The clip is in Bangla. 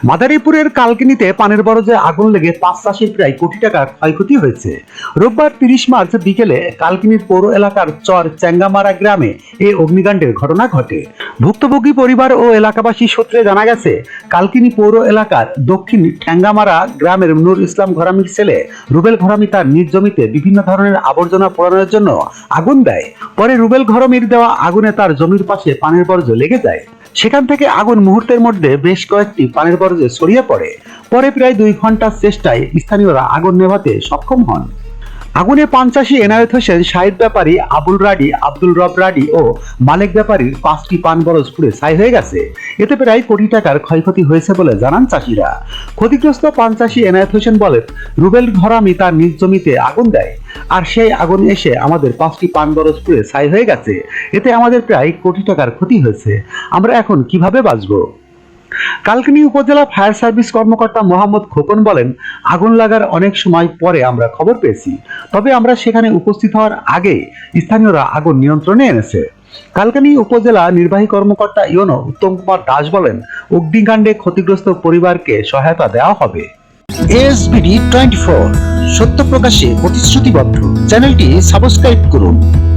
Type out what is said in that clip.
মাদারীপুরের কালকিনিতে পানের বরজে আগুন লেগে ৫ চাষির প্রায় কোটি টাকার ক্ষয়ক্ষতি হয়েছে। রোববার ৩০ মার্চ বিকেলে কালকিনির পৌর এলাকার চর চেঙ্গামারা গ্রামে এই অগ্নিকাণ্ডের ঘটনা ঘটে। ভুক্তভোগী পরিবার ও এলাকাবাসী সূত্রে জানা গেছে, কালকিনি পৌর এলাকার দক্ষিণ ঠ্যাঙ্গামারা গ্রামের নূর ইসলাম ঘরামির ছেলে রুবেল ঘরামি তার নিজ জমিতে বিভিন্ন ধরনের আবর্জনা পোড়ানোর জন্য আগুন দেয়। পরে রুবেল ঘরামির দেওয়া আগুনে তার জমির পাশে পানের বরজ লেগে যায়। সেখান থেকে আগুন মুহূর্তের মধ্যে বেশ কয়েকটি পানের বরজে ছড়িয়ে পড়ে। পরে প্রায় ২ ঘন্টার চেষ্টায় স্থানীয়রা আগুন নেভাতে সক্ষম হন। আগুনে পান চাষী এনায়েত হোসেন, শাহিদ ব্যাপারী, আবুল রাডি, আব্দুল রব রাডি ও মালিক ব্যাপারীর ৫টি পান বরজ পুড়ে ছাই হয়ে গেছে। এতে প্রায় কোটি টাকার ক্ষয়ক্ষতি হয়েছে বলে জানান চাষিরা। ক্ষতিগ্রস্ত পান চাষী এনায়েত হোসেন বলেন, রুবেল ঘরামি তার নিজ জমিতে আগুন দেয়, আর সেই আগুন এসে আমাদের ৫টি পান বরজ পুড়ে ছাই হয়ে গেছে। এতে আমাদের প্রায় কোটি টাকার ক্ষতি হয়েছে। আমরা এখন কিভাবে বাঁচবো? কালকিনি উপজেলা ফায়ার সার্ভিস কর্মকর্তা মোহাম্মদ খোকন বলেন, আগুন লাগার অনেক সময় পরে আমরা খবর পেয়েছি, তবে আমরা সেখানে উপস্থিত হওয়ার আগে স্থানীয়রা আগুন নিয়ন্ত্রণে এনেছে। কালকিনি উপজেলা নির্বাহী কর্মকর্তা ইউনো উত্তম কুমার দাস বলেন, অগ্নিকাণ্ডে ক্ষতিগ্রস্ত পরিবারকে সহায়তা দেওয়া হবে। ASBD 24 সত্য প্রকাশে প্রতিশ্রুতিবদ্ধ। চ্যানেলটি সাবস্ক্রাইব করুন।